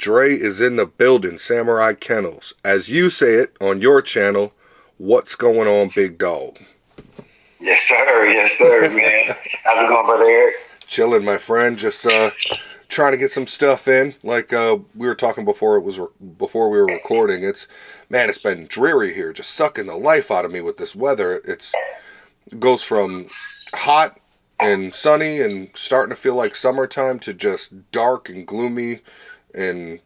Dre is in the building, Samurai Kennels. As you say it on your channel, what's going on, big dog? Yes, sir, man. How's it going, brother Eric? Chilling, my friend. Just trying to get some stuff in. Like we were talking before before we were recording. It's been dreary here, just sucking the life out of me with this weather. It goes from hot and sunny and starting to feel like summertime to just dark and gloomy and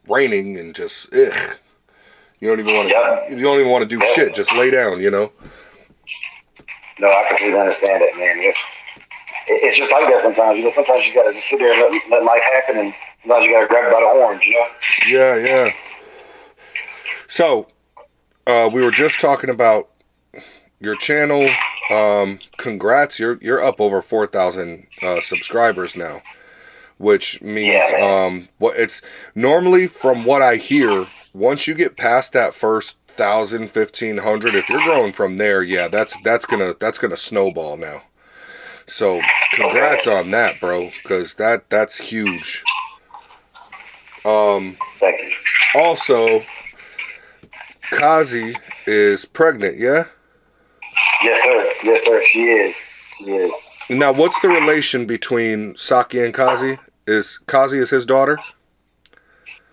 raining and just ugh. You don't even want to. You don't even want to do shit. Just lay down, you know. No, I completely understand it, man. It's just like that sometimes. You know, sometimes you gotta just sit there and let life happen, and sometimes you gotta grab it by the horns, you know. Yeah. So, we were just talking about your channel. Congrats, you're up over 4,000 subscribers now, which means what it's normally, from what I hear, once you get past that first 1,000, 1,500, if you're growing from there, that's gonna snowball now. So congrats on that, bro, because that's huge. Thank you. Also, Kazi is pregnant, yeah? Yes, sir. She is. Now, what's the relation between Saki and Kazi? Is Kazi his daughter?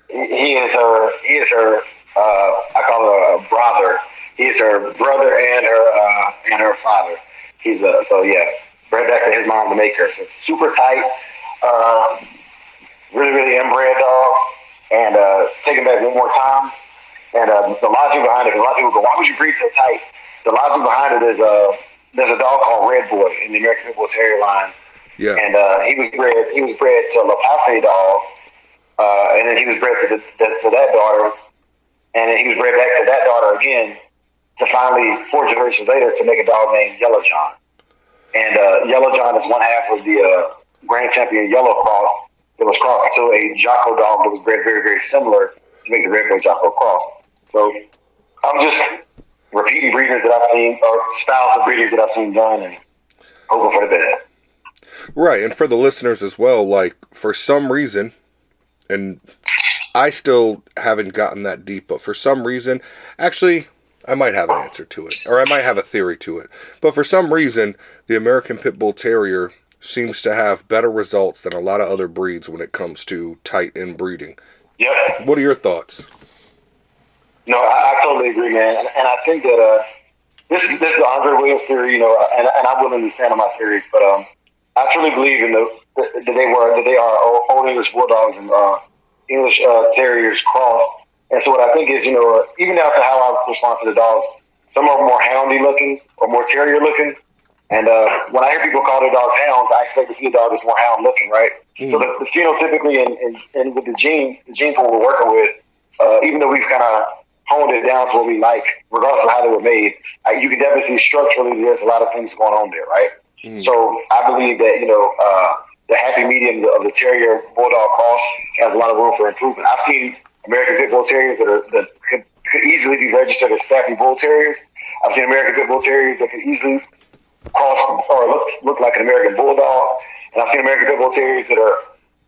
He is her. I call her a brother. He's her brother and her father. He's so yeah. Bred back to his mom to make her. So super tight, really inbred dog. And taking back one more time. And the logic behind it, a lot of people go, why would you breed so tight? The logic behind it is there's a dog called Red Boy in the American Pit Bull Terrier line. Yeah. And he was bred to La Passe dog. And then he was bred to that daughter. And then he was bred back to that daughter again to finally, 4 generations later, to make a dog named Yellow John. And Yellow John is one half of the Grand Champion Yellow Cross that was crossed to a Jocko dog that was bred very, very similar to make the Red Boy Jocko cross. So I'm just repeating breeders that I've seen, or styles of breeders that I've seen done, and hoping for the best. Right, and for the listeners as well, like, for some reason, and I still haven't gotten that deep, but for some reason, actually, I might have an answer to it, or I might have a theory to it. But for some reason, the American Pit Bull Terrier seems to have better results than a lot of other breeds when it comes to tight inbreeding. Yep. What are your thoughts? No, I totally agree, man. And I think that this is the Andre Williams theory, you know, and I'm willing to stand on my theories, but I truly believe in that they are old English Bulldogs and English Terriers crossed. And so what I think is, you know, even down to how I respond to the dogs, some are more houndy looking or more terrier looking. And when I hear people call their dogs hounds, I expect to see a dog that's more hound looking, right? Mm. So the phenotypically and with the gene pool we're working with, even though we've kind of honed it down to what we like, regardless of how they were made, you can definitely see structurally there's a lot of things going on there, right? Mm. So I believe that, you know, the happy medium of the Terrier Bulldog cross has a lot of room for improvement. I've seen American Pit Bull Terriers that could easily be registered as Staffy Bull Terriers. I've seen American Pit Bull Terriers that could easily cross or look like an American Bulldog. And I've seen American Pit Bull Terriers that are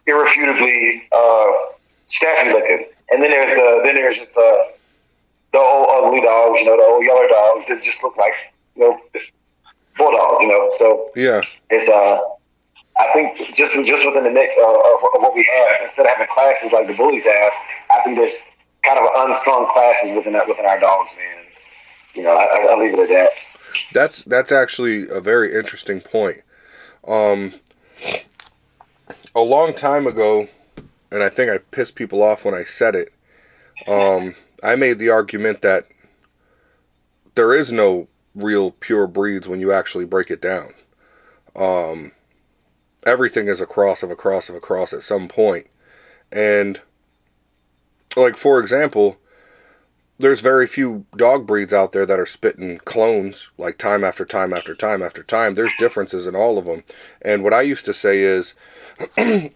irrefutably Staffy looking. And then there's just the old ugly dogs, you know, the old yeller dogs that just look like, you know, bulldogs, you know. So yeah, it's I think just within the mix of what we have, instead of having classes like the bullies have, I think there's kind of unsung classes within our dogs, man. You know, I'll leave it at that. That's actually a very interesting point. A long time ago, and I think I pissed people off when I said it, I made the argument that there is no real pure breeds when you actually break it down. Everything is a cross of a cross of a cross at some point. And, like, for example, there's very few dog breeds out there that are spitting clones, like, time after time after time after time. There's differences in all of them. And what I used to say is, the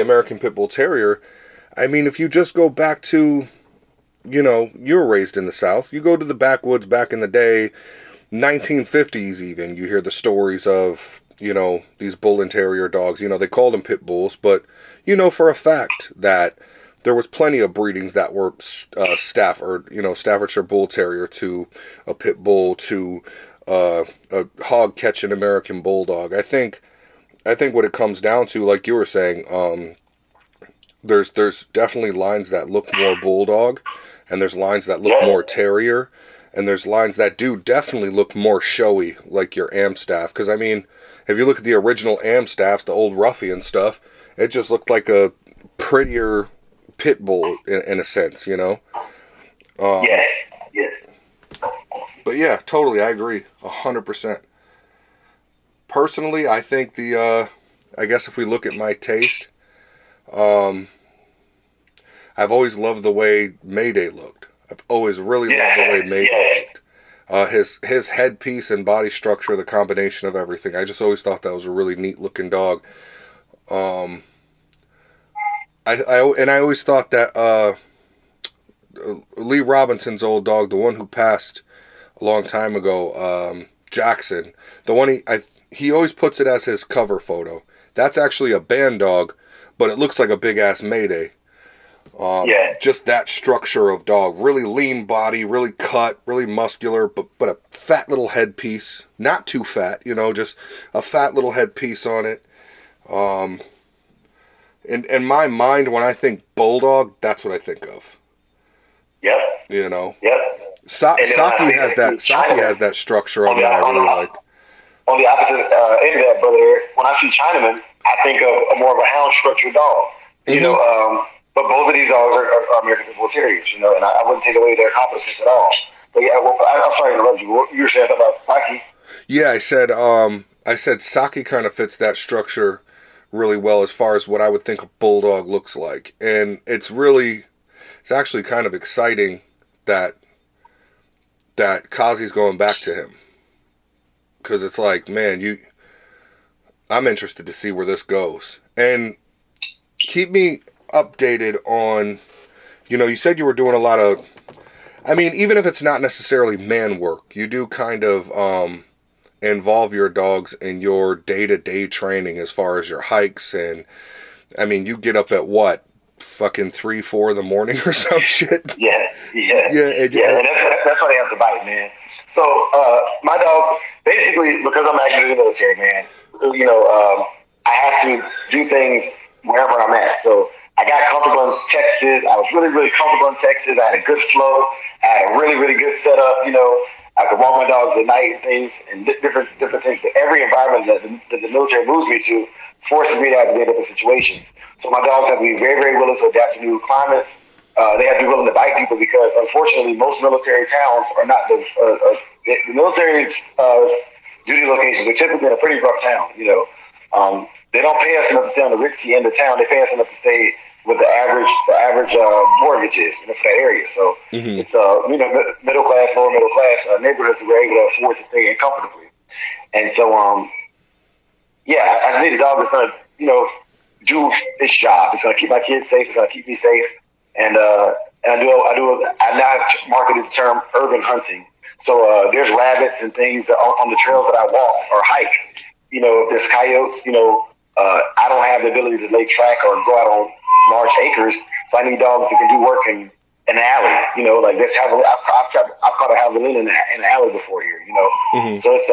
American Pit Bull Terrier, I mean, if you just go back to, you know, you were raised in the South. You go to the backwoods back in the day, 1950s even, you hear the stories of, you know, these bull and terrier dogs. You know, they called them pit bulls, but you know for a fact that there was plenty of breedings that were Staffordshire Bull Terrier to a Pit Bull to a hog catching American Bulldog. I think what it comes down to, like you were saying, there's definitely lines that look more Bulldog, and there's lines that look more Terrier, and there's lines that do definitely look more showy, like your Amstaff. Because I mean, if you look at the original Amstaffs, the old Ruffian stuff, it just looked like a prettier pit bull in a sense, you know. Yes. But yeah, totally, I agree, 100%. Personally, I think I guess if we look at my taste, I've always loved the way Mayday looked. I've always really loved the way Mayday looked. His headpiece and body structure, the combination of everything. I just always thought that was a really neat looking dog. I always thought that Lee Robinson's old dog, the one who passed a long time ago, Jackson, the one he always puts it as his cover photo. That's actually a band dog, but it looks like a big ass Mayday. Just that structure of dog, really lean body, really cut, really muscular, but a fat little headpiece, not too fat, you know, just a fat little headpiece on it. In my mind, when I think Bulldog, that's what I think of. Yep. You know. Yep. Saki has that. Saki has that structure on that I really like. On the opposite end of that, brother, when I see Chinaman, I think of a more of a hound structured dog. You know, but both of these dogs are American Pit Bull Terriers. You know, and I wouldn't take away their accomplishments at all. But yeah, I'm sorry to interrupt you. What you were saying about Saki? Yeah, I said Saki kind of fits that structure really well as far as what I would think a bulldog looks like, and it's actually kind of exciting that Kazi's going back to him, because it's like, man, I'm interested to see where this goes, and keep me updated on, you said you were doing a lot of, I mean, even if it's not necessarily man work, you do kind of involve your dogs in your day-to-day training as far as your hikes, and I mean, you get up at what, fucking 3-4 in the morning or some shit? Yeah. And that's why they have to bite, man. So my dogs, basically, because I'm active in the military, man, I have to do things wherever I'm at. So I got comfortable in Texas. I was really, really comfortable in Texas. I had a good flow. I had a really, really good setup. I could walk my dogs at night and things, and different things. But every environment that the military moves me to forces me to have to be in different situations. So my dogs have to be very, very willing to adapt to new climates. They have to be willing to bite people, because unfortunately most military towns are not the military duty locations are typically in a pretty rough town. They don't pay us enough to stay on the ritzy end of town. They pay us enough to stay with the average mortgages for that area. So it's middle class, lower middle class neighborhoods that we're able to afford to stay in comfortably. And so I just need a dog that's gonna do this job. It's gonna keep my kids safe. It's gonna keep me safe. And I now have marketed the term urban hunting. So there's rabbits and things on the trails that I walk or hike. If there's coyotes, I don't have the ability to lay track or go out on large acres, so I need dogs that can do work in an alley. Like this. I've caught a javelina in an alley before here. So it's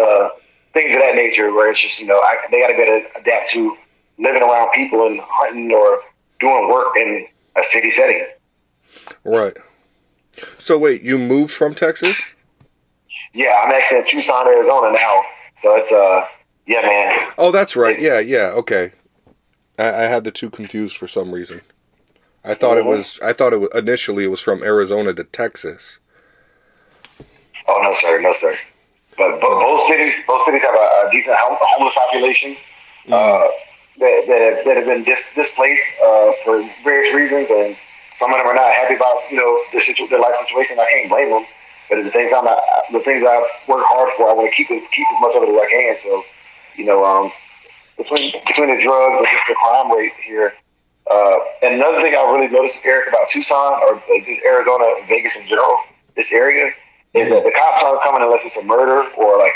things of that nature where it's just they got to be able to adapt to living around people and hunting or doing work in a city setting. Right. So wait, you moved from Texas? Yeah, I'm actually in Tucson, Arizona now. So it's yeah, man. Oh, that's right. Yeah. Okay. I had the two confused for some reason. I thought it was initially it was from Arizona to Texas. Oh no, sir. But both cities have a decent homeless population that have been displaced for various reasons, and some of them are not happy about their life situation. I can't blame them, but at the same time, the things I've worked hard for, I want to keep as much of it as I can. So between the drugs and just the crime rate here. And another thing I really noticed, Eric, about Tucson or Arizona, Vegas in general, this area, is that the cops aren't coming unless it's a murder or like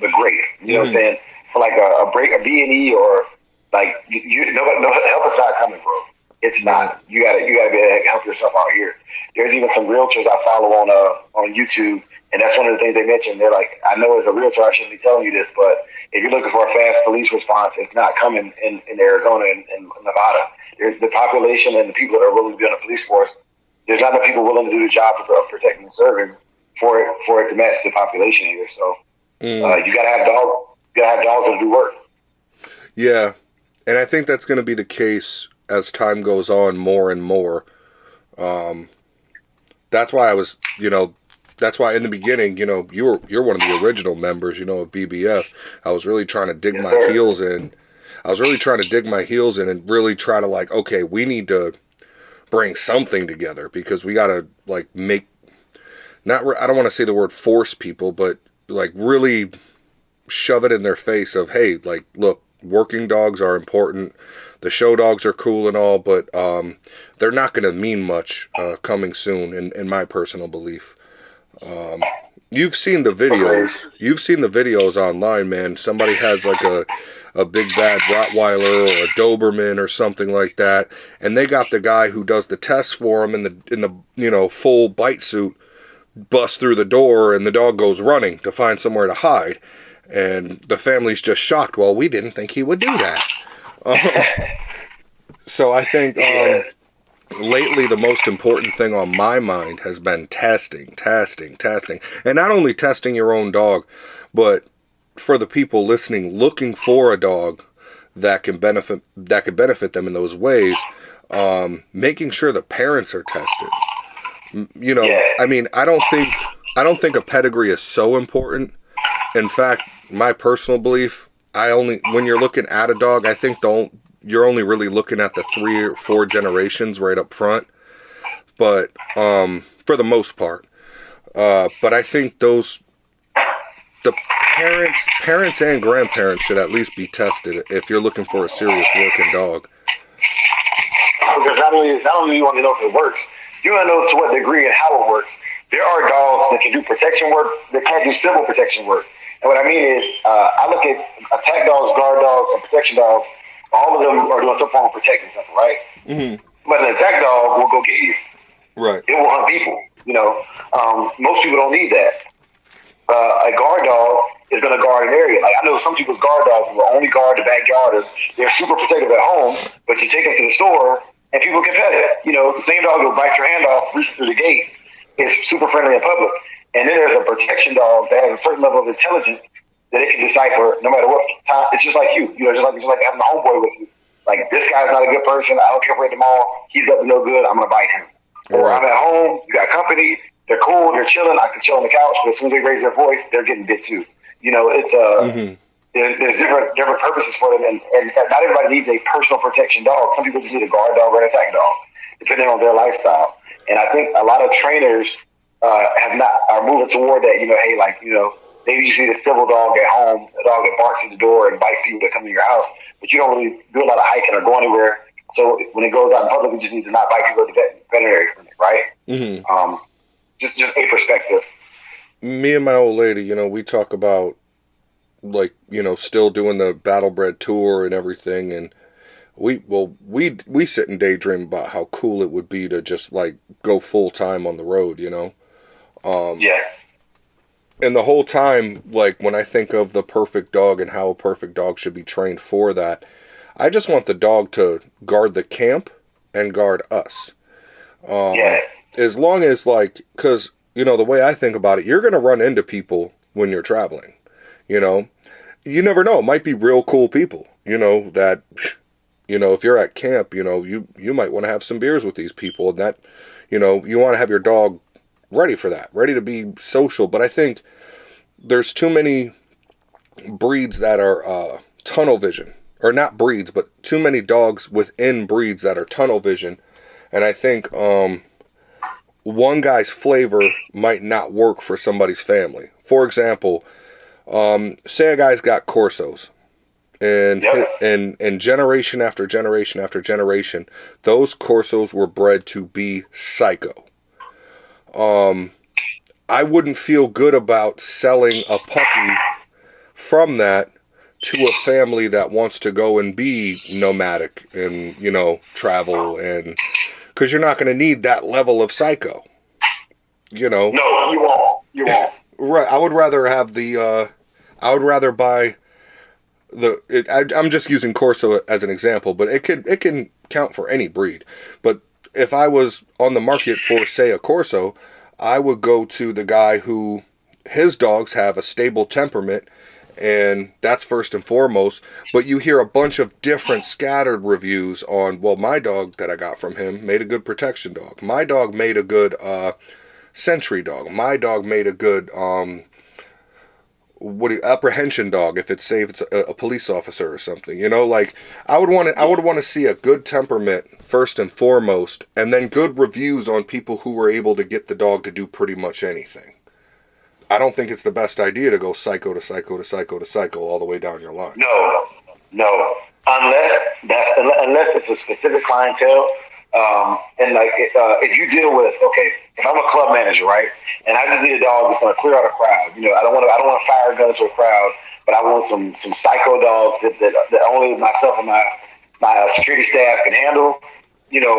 the great. You know what I'm saying? For like a B&E or like no help is not coming, bro. It's not. You gotta be able to help yourself out here. There's even some realtors I follow on YouTube, and that's one of the things they mentioned. They're like, I know as a realtor I shouldn't be telling you this, but if you're looking for a fast police response, it's not coming in Arizona and Nevada. There's the population and the people that are willing to be on the police force. There's not enough people willing to do the job of protecting and serving for it to match the population here. So you gotta have dogs. You gotta have dogs that do work. Yeah, and I think that's going to be the case as time goes on more and more. That's why I was, that's why in the beginning, you're one of the original members, of BBF. I was really trying to dig my heels in. I was really trying to dig my heels in and really try to okay, we need to bring something together because we got to make, I don't want to say the word force people, but really shove it in their face of, hey, look, working dogs are important. The show dogs are cool and all, but they're not going to mean much coming soon, in my personal belief. You've seen the videos. You've seen the videos online, man. Somebody has a big bad Rottweiler or a Doberman or something like that, and they got the guy who does the tests for them in the full bite suit, bust through the door, and the dog goes running to find somewhere to hide. And the family's just shocked. Well, we didn't think he would do that. So I think lately the most important thing on my mind has been testing. And not only testing your own dog, but for the people listening, looking for a dog that can benefit them in those ways, making sure the parents are tested. I mean, I don't think a pedigree is so important. In fact, my personal belief, when you're looking at a dog, I think you're only really looking at the 3 or 4 generations right up front. But for the most part, but I think the parents and grandparents should at least be tested if you're looking for a serious working dog. Because not only you want to know if it works, you want to know to what degree and how it works. There are dogs that can do protection work that can't do civil protection work. And what I mean is, I look at attack dogs, guard dogs, and protection dogs. All of them are doing some form of protecting something, right? Mm-hmm. But an attack dog will go get you. Right. It will hunt people. Most people don't need that. A guard dog is going to guard an area. Like I know some people's guard dogs will only guard the backyard. They're super protective at home, but you take them to the store and people can pet it. The same dog will bite your hand off, reach through the gate. It's super friendly in public. And then there's a protection dog that has a certain level of intelligence that it can decipher no matter what time. It's just like you. It's just like having a homeboy with you. Like, this guy's not a good person. I don't care if we're at the mall. He's up to no good. I'm going to bite him. Or I'm at home. You got company. They're cool. They're chilling. I can chill on the couch. But as soon as they raise their voice, they're getting bit too. It's there's different purposes for them. And not everybody needs a personal protection dog. Some people just need a guard dog or an attack dog, depending on their lifestyle. And I think a lot of trainers are moving toward that. Maybe you just need a civil dog at home, a dog that barks at the door and bites people that come to your house, but you don't really do a lot of hiking or go anywhere. So when it goes out in public, you just need to not bite people at the veterinary clinic, right? Mm-hmm. Just a perspective. Me and my old lady, we talk about still doing the Battle Bred tour and everything, and we sit and daydream about how cool it would be to just go full time on the road, Yeah. And the whole time, when I think of the perfect dog and how a perfect dog should be trained for that, I just want the dog to guard the camp and guard us. As long as, because, the way I think about it, you're going to run into people when you're traveling, You never know. It might be real cool people, that, if you're at camp, you might want to have some beers with these people, and that, you want to have your dog ready for that, ready to be social. But I think there's too many breeds that are tunnel vision, or not breeds, but too many dogs within breeds that are tunnel vision. And I think one guy's flavor might not work for somebody's family. For example, say a guy's got Corsos, and generation after generation after generation, those Corsos were bred to be psycho. I wouldn't feel good about selling a puppy from that to a family that wants to go and be nomadic and, you know, travel, and because you're not going to need that level of psycho, you know. No, you won't. You won't. Right. I would rather have I would rather buy I'm just using Corso as an example, but it can count for any breed. But if I was on the market for, say, a Corso, I would go to the guy who his dogs have a stable temperament, and that's first and foremost. But you hear a bunch of different scattered reviews on, well, my dog that I got from him made a good protection dog. My dog made a good sentry dog. My dog made a good apprehension dog if it's, say, if it's a police officer or something, you know. Like, I would want to see a good temperament first and foremost, and then good reviews on people who were able to get the dog to do pretty much anything. I don't think it's the best idea to go psycho to psycho to psycho to psycho all the way down your line. No, unless it's a specific clientele. And like if you deal with, okay, if I'm a club manager, right, and I just need a dog that's going to clear out a crowd. You know, I don't want to fire a gun to a crowd, but I want some psycho dogs that only myself and my security staff can handle. You know,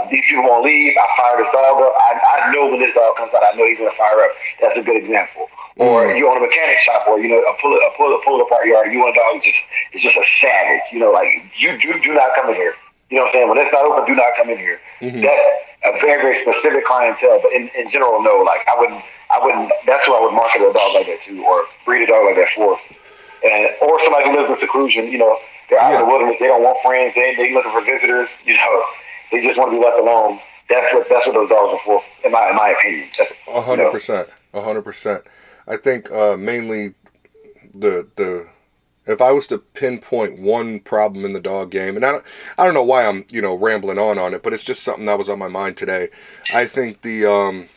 these people won't leave. I fire this dog up. I know when this dog comes out, I know he's going to fire up. That's a good example. Or you own a mechanic shop, or, you know, a pull apart yard. You want a dog is just a savage. You know, like, you do not come in here. You know what I'm saying? When it's not open, do not come in here. Mm-hmm. That's a very, very specific clientele. But in general, no. Like, I wouldn't. That's who I would market a dog like that to, or breed a dog like that for. Or somebody who lives in seclusion. You know, they're out in the wilderness. They don't want friends. They looking for visitors. You know, they just want to be left alone. That's what those dogs are for, in my opinion. 100%. 100%. I think mainly the if I was to pinpoint one problem in the dog game, and I don't know why I'm, you know, rambling on it, but it's just something that was on my mind today. I think the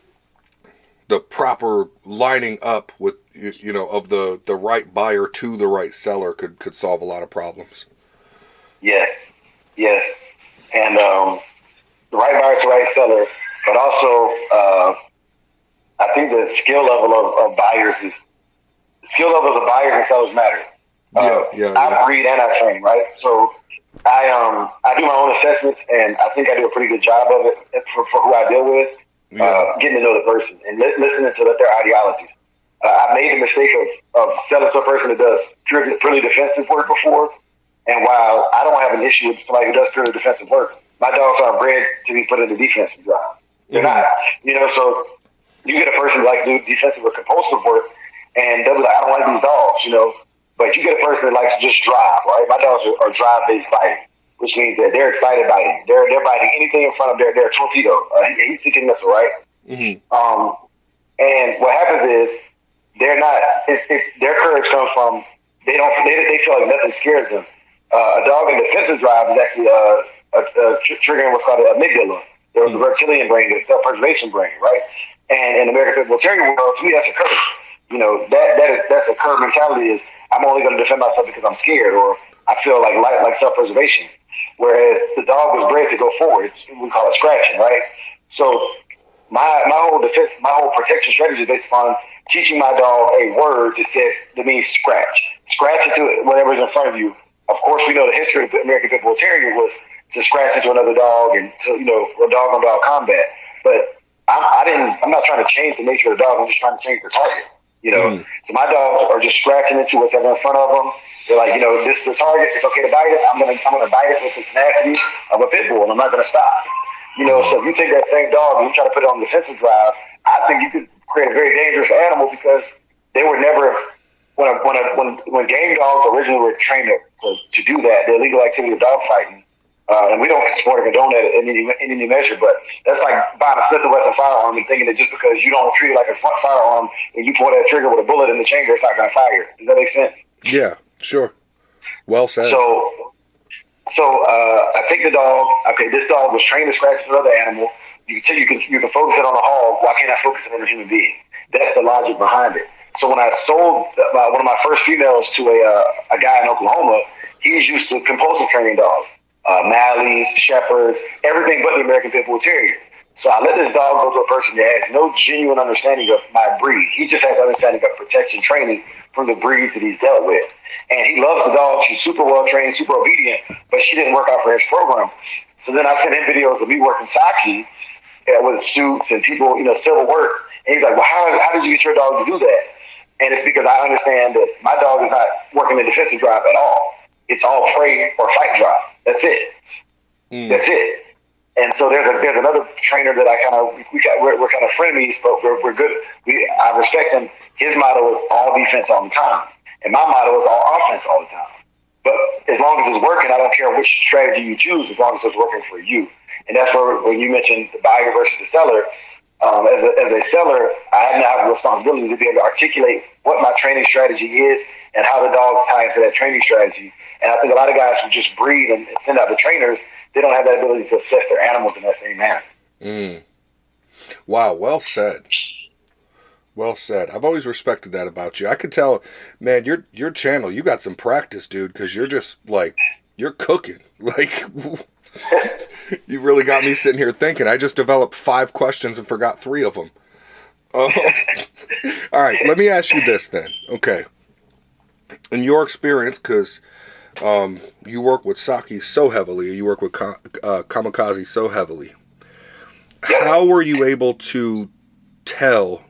proper lining up with, you know, of the right buyer to the right seller could solve a lot of problems. Yes, and the right buyer to the right seller, but also I think the skill level of buyers is and sellers matter. I breed and I train, right? So I do my own assessments, and I think I do a pretty good job of it for who I deal with. Getting to know the person and listening to their ideologies. I've made the mistake of selling to a person that does purely defensive work before, and while I don't have an issue with somebody who does purely defensive work, my dogs aren't bred to be put in the defensive job. They're not, you know. So you get a person who likes to do defensive or compulsive work, and they'll be like, I don't like these dogs, you know. But you get a person that likes to just drive, right? My dogs are drive-based biting, which means that they're excited biting. They're biting anything in front of their torpedo, heat-seeking missile, right? Mm-hmm. And what happens is they're not. Their courage comes from they feel like nothing scares them. A dog in defensive drive is actually triggering what's called an amygdala, the reptilian brain, the self-preservation brain, right? And in the American Pit Bull Terrier world, to me, that's a curve. You know, that's a curve mentality. Is I'm only going to defend myself because I'm scared, or I feel like self-preservation. Whereas the dog was bred to go forward. We call it scratching, right? So my whole defense, my whole protection strategy is based upon teaching my dog a word that means scratch. Scratch into whatever's in front of you. Of course, we know the history of the American Pit Bull Terrier was to scratch into another dog and to, you know, dog-on-dog combat. But I'm not trying to change the nature of the dog. I'm just trying to change the target. You know, so my dogs are just scratching into whatever in front of them. They're like, you know, this is the target. It's okay to bite it. I'm gonna bite it with the tenacity of a pit bull, and I'm not gonna stop. You know, so if you take that same dog and you try to put it on the defensive drive, I think you could create a very dangerous animal, because they were never when game dogs originally were trained to do that, the illegal activity of dog fighting. And we don't support or condone that in any measure, but that's like buying a Smith & Wesson firearm and thinking that just because you don't treat it like a firearm and you pull that trigger with a bullet in the chamber, it's not going to fire. Does that make sense? Yeah, sure. Well said. So I think the dog. Okay, this dog was trained to scratch another animal. You can focus it on a hog. Why can't I focus it on a human being? That's the logic behind it. So when I sold one of my first females to a guy in Oklahoma, he's used to compulsive training dogs. Malleys, Shepherds, everything but the American Pit Bull Terrier. So I let this dog go to a person that has no genuine understanding of my breed. He just has understanding of protection training from the breeds that he's dealt with. And he loves the dog. She's super well trained, super obedient, but she didn't work out for his program. So then I sent him videos of me working Saki with suits and people, civil work. And he's like, well, how did you get your dog to do that? And it's because I understand that my dog is not working the defensive drive at all. It's all prey or fight drive. That's it. That's it. And so there's another trainer that I kind of we're kind of frenemies, but we're good. I respect him. His motto is all defense all the time, and my motto is all offense all the time. But as long as it's working, I don't care which strategy you choose, as long as it's working for you. And that's where when you mentioned the buyer versus the seller. As a seller, I now have a responsibility to be able to articulate what my training strategy is and how the dogs tie into that training strategy. And I think a lot of guys who just breed and send out the trainers, they don't have that ability to assess their animals in that same manner. Wow, well said. Well said. I've always respected that about you. I could tell, man, your channel, you got some practice, dude, because you're just like, you're cooking. Like, you really got me sitting here thinking. I just developed 5 questions and forgot 3 of them. All right, let me ask you this then. Okay. In your experience, because you work with Saki so heavily, you work with Kamikaze so heavily, how were you able to tell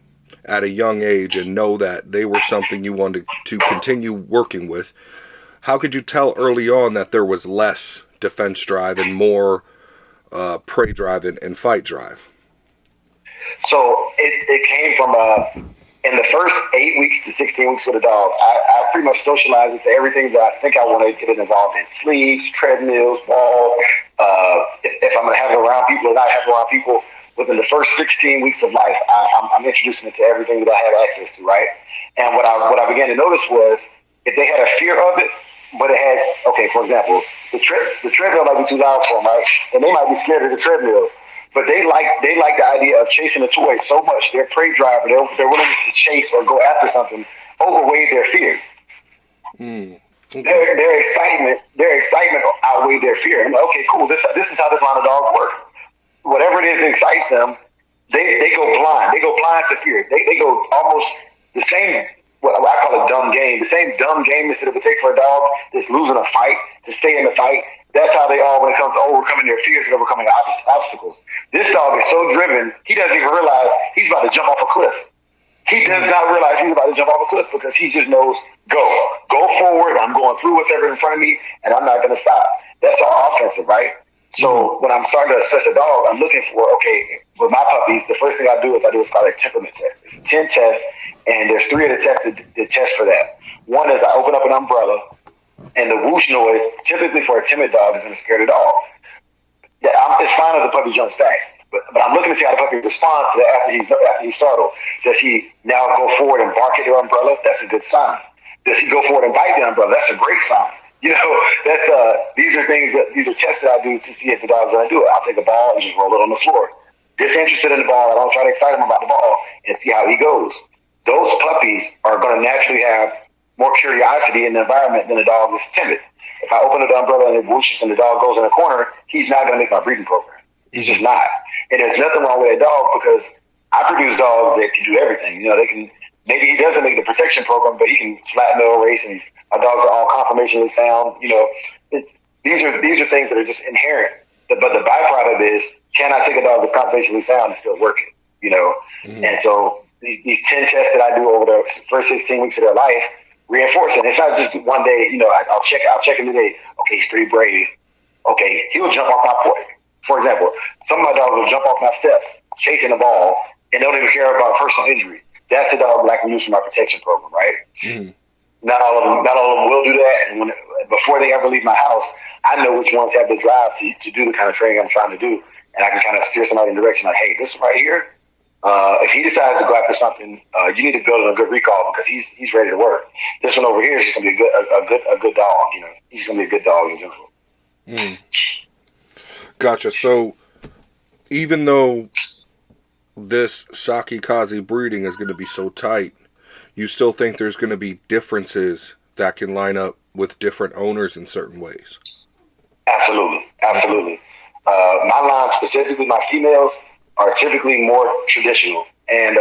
at a young age and know that they were something you wanted to continue working with? How could you tell early on that there was less defense drive and more prey drive and fight drive? So it came from in the first 8 weeks to 16 weeks with a dog. I pretty much socialized with everything that I think I want to get it involved in: sleeves, treadmills, balls. If I'm going to have it around people or not have it around people, within the first 16 weeks of life, I'm introducing it to everything that I have access to, right? And what I began to notice was if they had a fear of it, but it had, okay, for example, the treadmill might be too loud for them, right? And they might be scared of the treadmill. But they like the idea of chasing a toy so much. Their prey drive, their willingness to chase or go after something overweighed their fear. Okay. Their excitement outweighed their fear. I'm like, okay, cool. This is how this line of dogs works. Whatever it is that excites them, they go blind. They go blind to fear. They go almost the same, what I call a dumb game. The same dumb game that it would take for a dog that's losing a fight to stay in the fight. That's how they are when it comes to overcoming their fears and overcoming obstacles. This dog is so driven, he doesn't even realize he's about to jump off a cliff. He does not realize he's about to jump off a cliff because he just knows, go forward. I'm going through whatever in front of me, and I'm not going to stop. That's all offensive, right? So when I'm starting to assess a dog, I'm looking for, okay, with my puppies, the first thing I do is called a temperament test. It's a 10 test, and there's 3 of the tests that test for that. One is I open up an umbrella, and the whoosh noise, typically for a timid dog, is going to scare the dog. It's fine if the puppy jumps back, but I'm looking to see how the puppy responds to that after he's startled. Does he now go forward and bark at the umbrella? That's a good sign. Does he go forward and bite the umbrella? That's a great sign. That's these are tests that I do to see if the dog's going to do it. I'll take a ball and just roll it on the floor. Disinterested in the ball, I don't try to excite him about the ball and see how he goes. Those puppies are going to naturally have more curiosity in the environment than a dog that's timid. If I open the umbrella and it whooshes and the dog goes in a corner, he's not going to make my breeding program. He's just not. And there's nothing wrong with a dog because I produce dogs that can do everything. They can. Maybe he doesn't make the protection program, but he can slap mill race, and our dogs are all conformationally sound. These are things that are just inherent. But the byproduct is, can I take a dog that's conformationally sound and still work it? And so these 10 tests that I do over the first 16 weeks of their life reinforce it. It's not just one day. I'll check him today. Okay, he's pretty brave. Okay, he'll jump off my porch. For example, some of my dogs will jump off my steps, chasing the ball, and don't even care about personal injury. That's a dog that I can use for my protection program, right? Not all of them will do that. And before they ever leave my house, I know which ones have the drive to do the kind of training I'm trying to do, and I can kind of steer somebody in the direction like, hey, this right here. If he decides to go after something, you need to build a good recall because he's ready to work. This one over here is just gonna be a good dog. He's gonna be a good dog in general. Gotcha. So even though this Saki Kazi breeding is going to be so tight, you still think there's going to be differences that can line up with different owners in certain ways? Absolutely. My line, specifically my females, are typically more traditional. And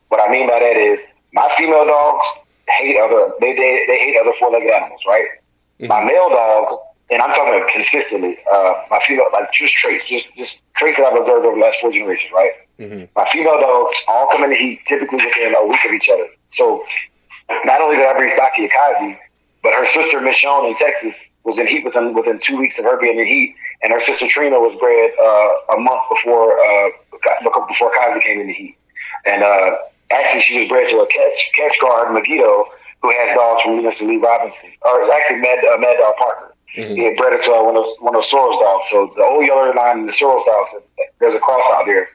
what I mean by that is my female dogs hate other they hate other four-legged animals, right? Mm-hmm. My male dogs, and I'm talking about consistently, my female, like just traits that I've observed over the last 4 generations, right? Mm-hmm. My female dogs all come in the heat typically within a week of each other. So not only did I breed Saki Akazi, but her sister Michonne in Texas was in heat within 2 weeks of her being in heat, and her sister Trina was bred a month before Kazi came in the heat. And actually, she was bred to a catch guard, Megiddo, who has dogs from Mr. Lee Robinson, or actually Mad Dog Parker. Mm-hmm. He had bred it to one of Soros dogs. So the old yellow line and the Soros dogs, there's a cross out there.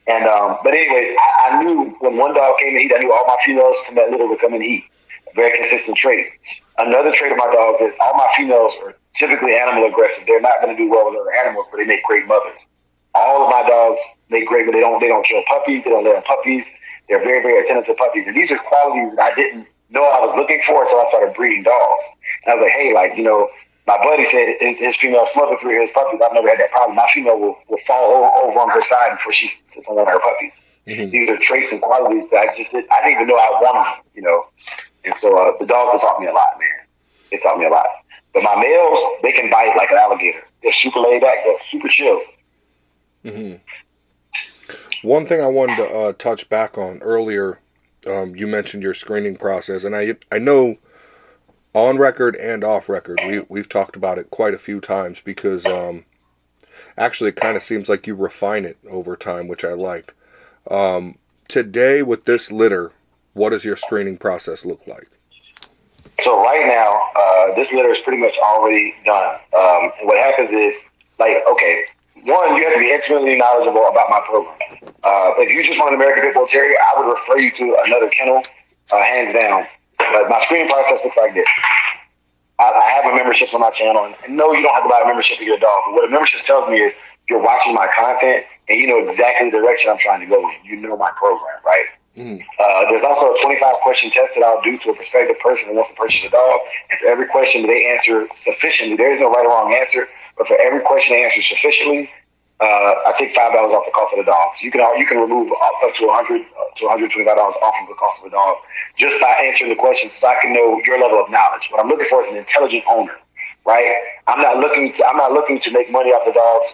And but anyways, I knew when one dog came in heat, I knew all my females from that litter would come in heat. A very consistent trait. Another trait of my dogs is all my females are typically animal aggressive. They're not going to do well with other animals, but they make great mothers. All of my dogs make great, but they don't kill puppies. They don't let puppies. They're very, very attentive to puppies. And these are qualities that I didn't know I was looking for until I started breeding dogs. And I was like, hey, my buddy said his female smothered through his puppies. I've never had that problem. My female will fall over on her side before she sits on one of her puppies. Mm-hmm. These are traits and qualities that I didn't even know I wanted, And so the dogs have taught me a lot, man. They taught me a lot. But my males, they can bite like an alligator. They're super laid back. They're super chill. Mm-hmm. One thing I wanted to touch back on earlier, you mentioned your screening process, and I know on record and off record, we've talked about it quite a few times because actually it kind of seems like you refine it over time, which I like. Today with this litter, what does your screening process look like? So right now, this litter is pretty much already done. And what happens is, okay, one, you have to be intimately knowledgeable about my program. If you just want an American Pit Bull Terrier, I would refer you to another kennel, hands down. But my screening process looks like this. I have a membership on my channel, and no, you don't have to buy a membership to get a dog. But what a membership tells me is you're watching my content, and you know exactly the direction I'm trying to go in. You know my program, right? Mm. There's also a 25-question test that I'll do to a prospective person who wants to purchase a dog. And for every question that they answer sufficiently, there is no right or wrong answer, but for every question they answer sufficiently, I take $5 off the cost of the dog. So you can remove up to $100 to $125 off of the cost of a dog just by answering the questions, so I can know your level of knowledge. What I'm looking for is an intelligent owner, right? I'm not looking to make money off the dogs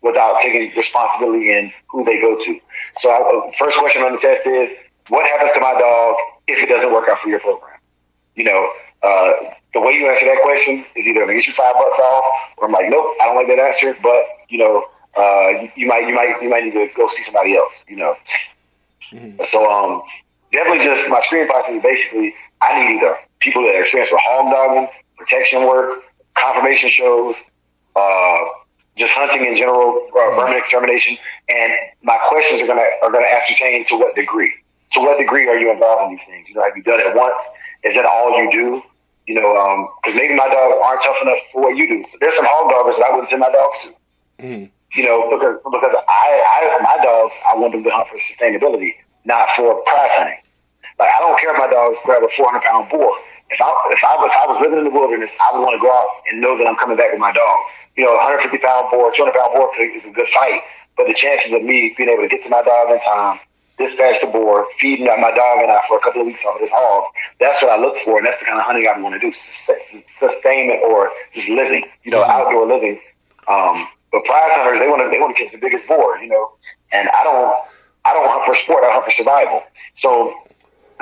without taking responsibility in who they go to. So first question on the test is, what happens to my dog if it doesn't work out for your program? The way you answer that question is either I'm gonna get you $5 off, or I'm like, nope, I don't like that answer, but you might need to go see somebody else. Mm-hmm. So definitely just my screening process is basically I need either people that are experienced with hog dogging, protection work, confirmation shows, just hunting in general, vermin extermination, and my questions are gonna ascertain to what degree. To what degree are you involved in these things? Have you done it once? Is that all you do? Because maybe my dogs aren't tough enough for what you do. So there's some hog doggers that I wouldn't send my dogs to. Mm. Because my dogs, I want them to hunt for sustainability, not for prize hunting. Like I don't care if my dogs grab a 400-pound boar. If I was living in the wilderness, I would want to go out and know that I'm coming back with my dog. A 150-pound boar, 200-pound boar is a good fight, but the chances of me being able to get to my dog in time, dispatch the boar, feeding my dog and I for a couple of weeks off of this hog, that's what I look for, and that's the kind of hunting I want to do, sustainment or just living, outdoor living. But prize hunters, they want to catch the biggest boar, and I don't hunt for sport, I hunt for survival. So,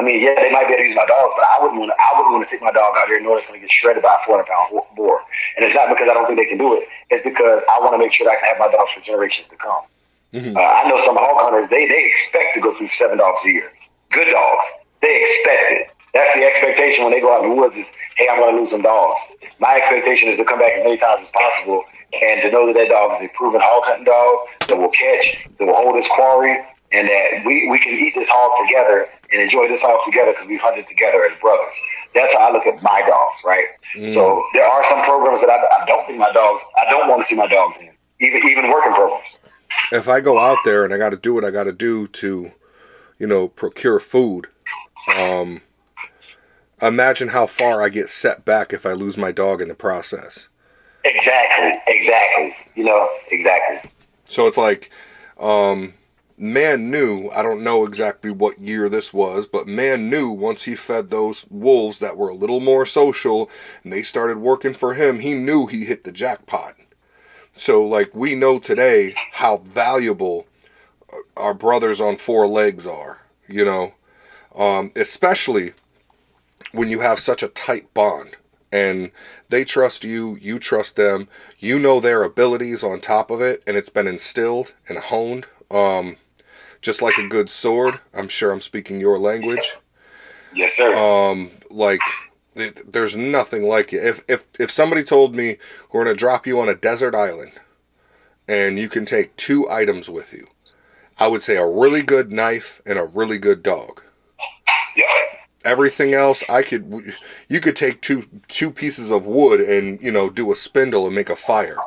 yeah, they might be able to use my dog, but I wouldn't want to take my dog out there and know it's going to get shredded by a 400-pound boar. And it's not because I don't think they can do it. It's because I want to make sure that I can have my dogs for generations to come. Mm-hmm. I know some hog hunters, they expect to go through 7 dogs a year. Good dogs. They expect it. That's the expectation when they go out in the woods is, hey, I'm going to lose some dogs. My expectation is to come back as many times as possible and to know that dog is a proven hog hunting dog that will catch, that will hold his quarry, and that we can eat this hog together and enjoy this hog together because we've hunted together as brothers. That's how I look at my dogs, right? Mm. So there are some programs that I don't want to see my dogs in, even working programs. If I go out there and I got to do what I got to do to, procure food, imagine how far I get set back if I lose my dog in the process. Exactly. Exactly. So it's like, Man knew, I don't know exactly what year this was, but man knew once he fed those wolves that were a little more social and they started working for him, he knew he hit the jackpot. So, like, we know today how valuable our brothers on four legs are, you know, especially when you have such a tight bond and they trust you, you trust them, you know their abilities on top of it, and it's been instilled and honed. Just like a good sword, I'm sure I'm speaking your language. Yes, sir. Like, there's nothing like it. If somebody told me we're gonna drop you on a desert island and you can take two items with you, I would say a really good knife and a really good dog. Yep. Everything else, you could take two pieces of wood and, you know, do a spindle and make a fire.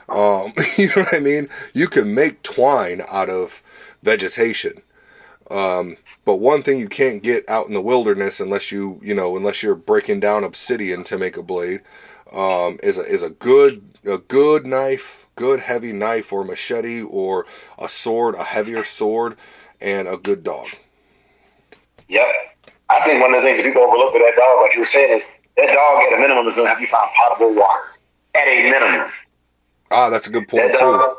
You know what I mean? You can make twine out of vegetation. But one thing you can't get out in the wilderness unless unless you're breaking down obsidian to make a blade, is a good knife, good heavy knife or machete or a sword, a heavier sword, and a good dog. Yep. I think one of the things that people overlook with that dog, like you were saying, is that dog at a minimum is going to have you find potable water. At a minimum. Ah, that's a good point that dog, too.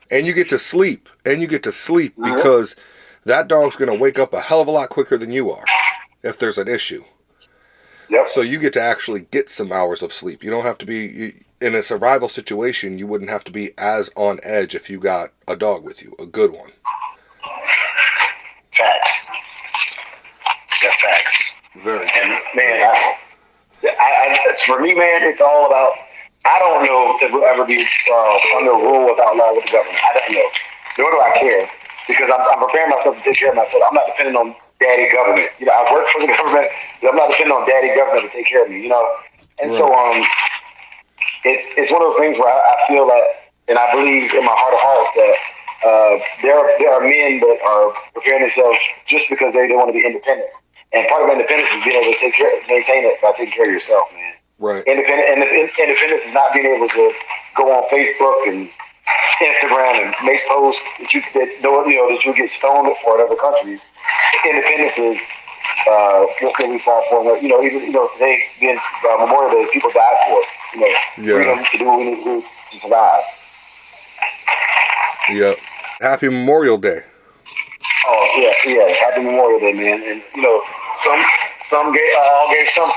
And you get to sleep. mm-hmm. Because that dog's going to wake up a hell of a lot quicker than you are if there's an issue. Yep. So you get to actually get some hours of sleep. You don't have to be, in a survival situation, you wouldn't have to be as on edge if you got a dog with you, a good one. Facts. That's facts. Very. And man, for me, man, it's all about. I don't know if we'll ever be under rule without law with the government. I don't know. Nor do I care, because I'm preparing myself to take care of myself. I'm not depending on daddy government. You know, I work for the government, but I'm not depending on daddy government to take care of me. You know, and right. So it's one of those things where I feel that, and I believe in my heart of hearts that there are men that are preparing themselves just because they want to be independent. And part of independence is being able to maintain it by taking care of yourself, man. Right. Independence is not being able to go on Facebook and Instagram and make posts that you get stoned for in other countries. Independence is what can we fall for? Even today being Memorial Day, people died for it. Freedom to do what we need to do to survive. Yep. Happy Memorial Day. Oh yeah. Happy Memorial Day, man. And some gave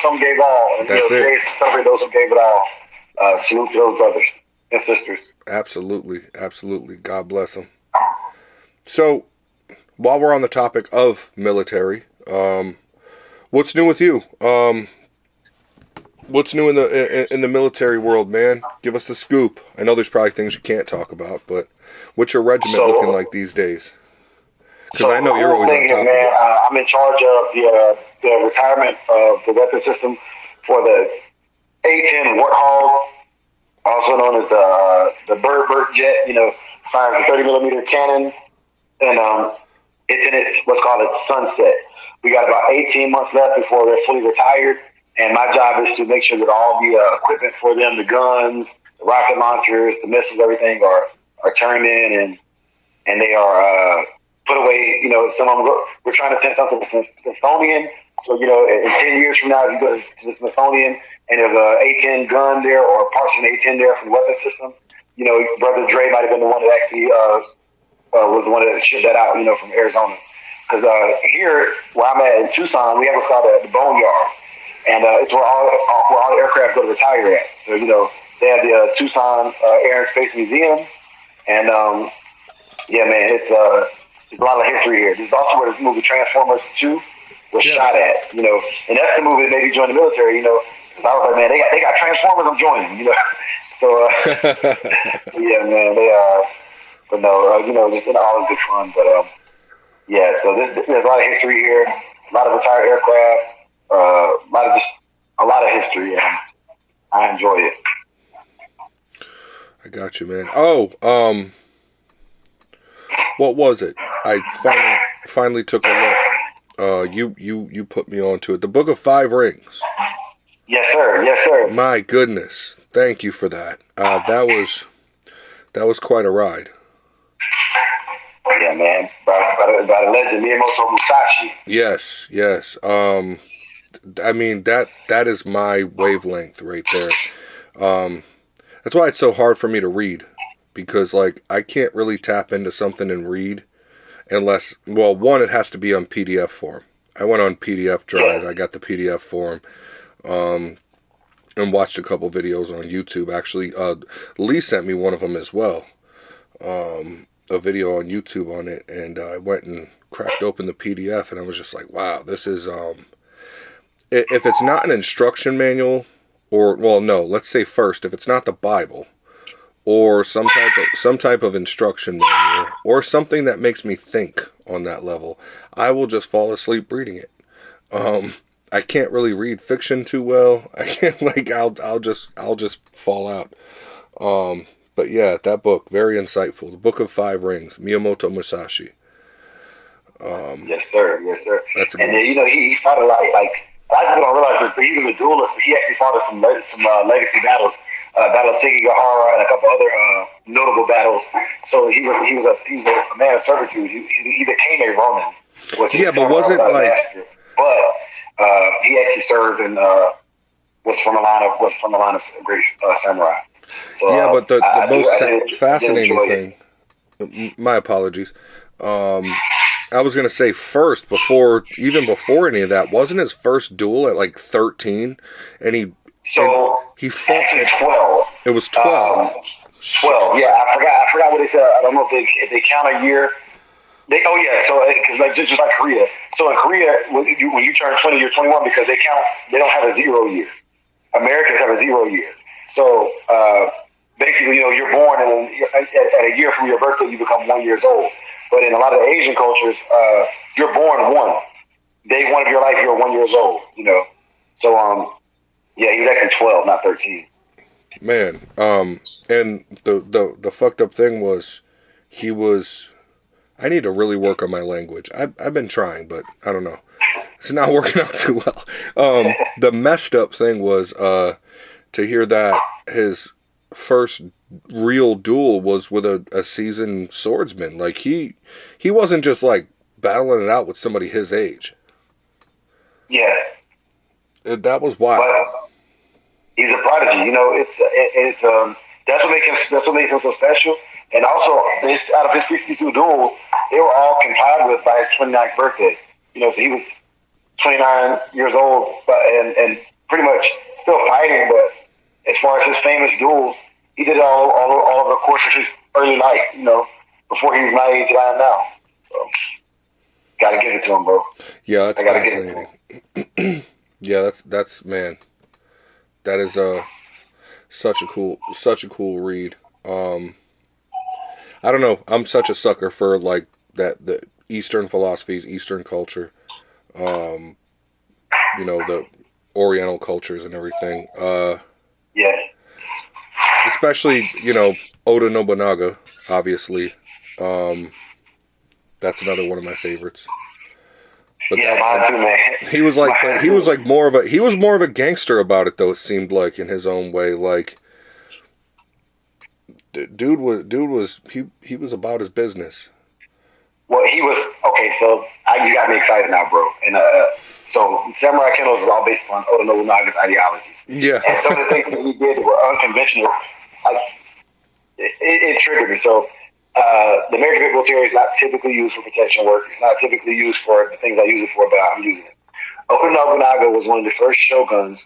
some gave all. And that's it. Today celebrate those who gave it all. Salute to those brothers and sisters. Absolutely. God bless them. So, while we're on the topic of military, what's new with you? What's new in the military world, man? Give us the scoop. I know there's probably things you can't talk about, but what's your regiment looking like these days? Because I know you're always on top of it. I'm in charge of the retirement of the weapon system for the A-10 Warthog, also known as the Bred jet. Fires a 30mm cannon, and it's in what's called its sunset. We got about 18 months left before they're fully retired, and my job is to make sure that all the equipment for them, the guns, the rocket launchers, the missiles, everything are turned in and they are put away. Some of them we're trying to send something to the Smithsonian. So, in 10 years from now, if you go to the Smithsonian and there's a A-10 gun there or parts of an A-10 there from the weapon system, Brother Dre might have been the one that actually was the one that shipped that out, from Arizona. Because here, where I'm at in Tucson, we have what's called the Boneyard. And it's where all the aircraft go to retire at. So, they have the Tucson Air and Space Museum. And, yeah, man, it's a lot of history here. This is also where the movie Transformers 2 was shot at, and that's the movie that made me join the military, because I was like, man, they got Transformers, I'm joining, So, yeah, man, but no, it's been all good fun. But, yeah, so there's a lot of history here, a lot of retired aircraft, a lot of history, and I enjoy it. I got you, man. Oh, what was it? I finally took a look. You put me onto it. The Book of Five Rings. Yes, sir. My goodness, thank you for that. That was quite a ride. Yeah, man. By the legend Miyamoto Musashi. Yes, yes. I mean that is my wavelength right there. Um, that's why it's so hard for me to read because like I can't really tap into something and read unless well one it has to be on PDF form. I went on PDF drive. Yeah. I got the PDF form. And watched a couple videos on YouTube. Actually, Lee sent me one of them as well. A video on YouTube on it, and I went and cracked open the PDF, and I was just like, wow, this is if it's not an instruction manual, or well, no, let's say first, if it's not the Bible or some type of instruction manual or something that makes me think on that level, I will just fall asleep reading it. I can't really read fiction too well. I can't like I'll just fall out. But yeah, that book very insightful. The Book of Five Rings, Miyamoto Musashi. Yes, sir. Yes, sir. That's a And good then one. he fought a lot. Like a lot of people don't realize this, but he was a duelist. But he actually fought in some legacy battles. Battle of Sekigahara and a couple other notable battles. So he was a man of servitude. He became a Roman, which Yeah, is but kind of wasn't a like master. But he actually served and was from the line of great samurai. So yeah, but the most I did fascinating enjoy it. thing. My apologies. I was gonna say first even before any of that, wasn't his first duel at like 13, and So he fought. actually 12. It was Um, 12. 12. Shit. Yeah, I forgot what they said. I don't know if they count a year. Oh yeah, so because like just like Korea. So in Korea, when you turn 20, you're 21 because they don't have a 0 year. Americans have a 0 year. So basically, you're born and at a year from your birthday, you become 1 year old. But in a lot of the Asian cultures, you're born one. Day one of your life, you're 1 year old. So yeah, he was actually 12, not 13. Man, and the fucked up thing was, he was. I need to really work on my language. I've been trying, but I don't know. It's not working out too well. The messed up thing was to hear that his first real duel was with a seasoned swordsman. Like he wasn't just like battling it out with somebody his age. Yeah, That was wild. but he's a prodigy. It's that's what makes him so special. And also, out of his 62 duels, they were all complied with by his 29th birthday. So he was 29 years old, and pretty much still fighting. But as far as his famous duels, he did all of the course of his early life. Before he was my age that I am now. So, gotta give it to him, bro. Yeah, that's I gotta give it to him. fascinating. Yeah, that's man. That is such a cool read. I don't know. I'm such a sucker for like the Eastern philosophies, Eastern culture. The Oriental cultures and everything. Yeah. Especially Oda Nobunaga, obviously. That's another one of my favorites. But Yeah, mine too, man. he was like more of a gangster about it though. It seemed like in his own way, like dude was he was about his business. Well, he was okay. So you got me excited now, bro. And so Samurai Kennels is all based on Oda Nobunaga's ideologies, Yeah. and some of the things that he did were unconventional. Like it triggered me. So the American military is not typically used for protection work. It's not typically used for the things I use it for, but I'm using it. Oda Nobunaga was one of the first shoguns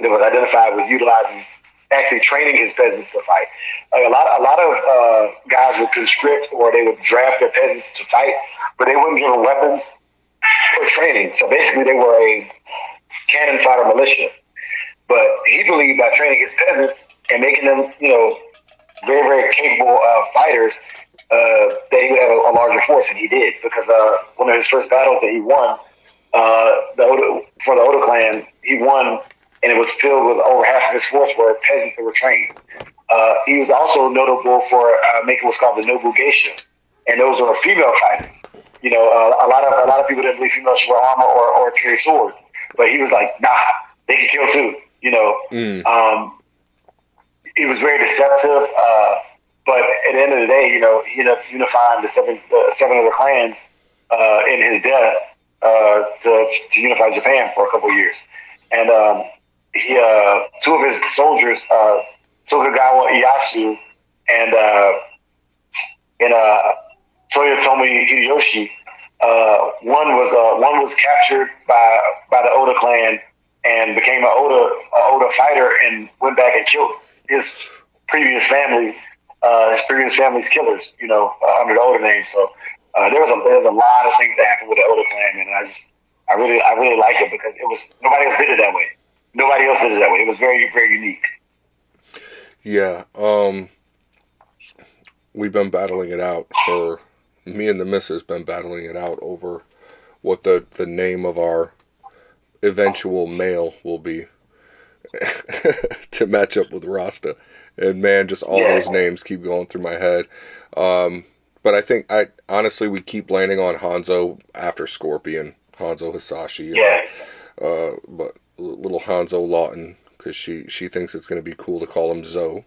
that was identified with utilizing, actually training his peasants to fight. Like a lot of guys would conscript or they would draft their peasants to fight, but they wouldn't give them weapons or training. So basically, they were a cannon fodder militia. But he believed by training his peasants and making them, very, very capable fighters, that he would have a larger force, and he did because one of his first battles that he won, for the Oda clan, he won, and it was filled with over half of his force were peasants that were trained. He was also notable for making what's called the Nobu Geisha, and those were female fighters. A lot of people didn't believe females should wear armor or carry swords, but he was like, nah, they can kill too. Mm. He was very deceptive. But at the end of the day, he ended up unifying the seven other clans in his death to unify Japan for a couple of years. And he two of his soldiers, Tokugawa Ieyasu and Toyotomi Hideyoshi, one was captured by the Oda clan and became an Oda fighter and went back and killed his previous family, his previous family's killers, under the Oda name. So there's a lot of things that happened with the Oda clan, and I really like it because nobody else did it that way. Nobody else did it that way. It was very, very unique. Yeah. We've been battling it out for me and the missus been battling it out over what the name of our eventual male will be to match up with Rasta. And man, just all those names keep going through my head. But I think honestly we keep landing on Hanzo after Scorpion, Hanzo Hasashi. But little Hanzo Lawton, because she thinks it's going to be cool to call him Zoe,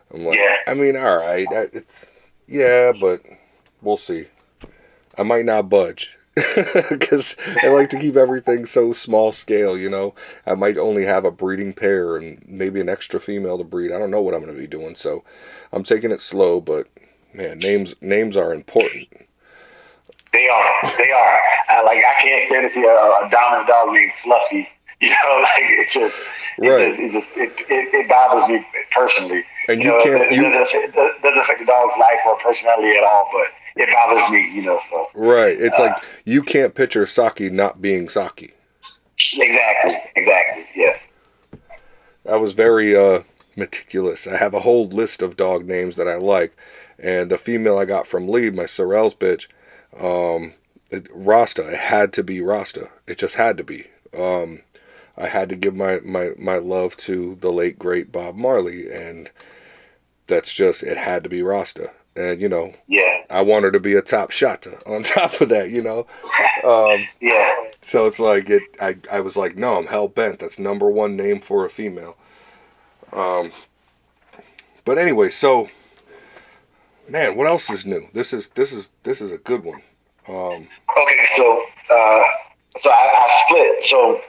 I'm like, I mean, all right, but we'll see. I might not budge because I like to keep everything so small scale, I might only have a breeding pair and maybe an extra female to breed. I don't know what I'm going to be doing, so I'm taking it slow, but man, names are important. They are. I can't stand to see a dominant dog named Fluffy. It's just it bothers me personally. And it doesn't affect the dog's life or personality at all, but it bothers me. So right. It's like you can't picture Saki not being Saki. Exactly. Yeah. I was very meticulous. I have a whole list of dog names that I like, and the female I got from Lee, my Sorrel's bitch, Rasta. It had to be Rasta. It just had to be. I had to give my love to the late great Bob Marley, and that's just, it had to be Rasta. And I want her to be a top shotta on top of that, So it's like I was like, no, I'm hell bent. That's number one name for a female. But anyway, so man, what else is new? This is a good one. Okay, so I split. So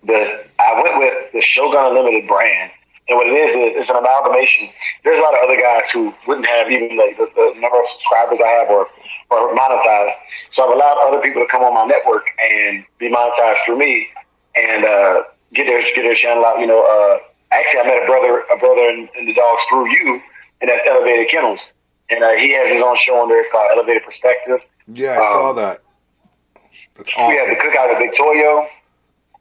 I went with the Shogun Unlimited brand, and what it is it's an amalgamation. There's a lot of other guys who wouldn't have even the number of subscribers I have or monetized. So I've allowed other people to come on my network and be monetized through me and get their channel out. Actually, I met a brother in the dogs through you, and that's Elevated Kennels, and he has his own show on there. It's called Elevated Perspective. Yeah, I saw that. That's awesome. We have the Cookout of Victorio.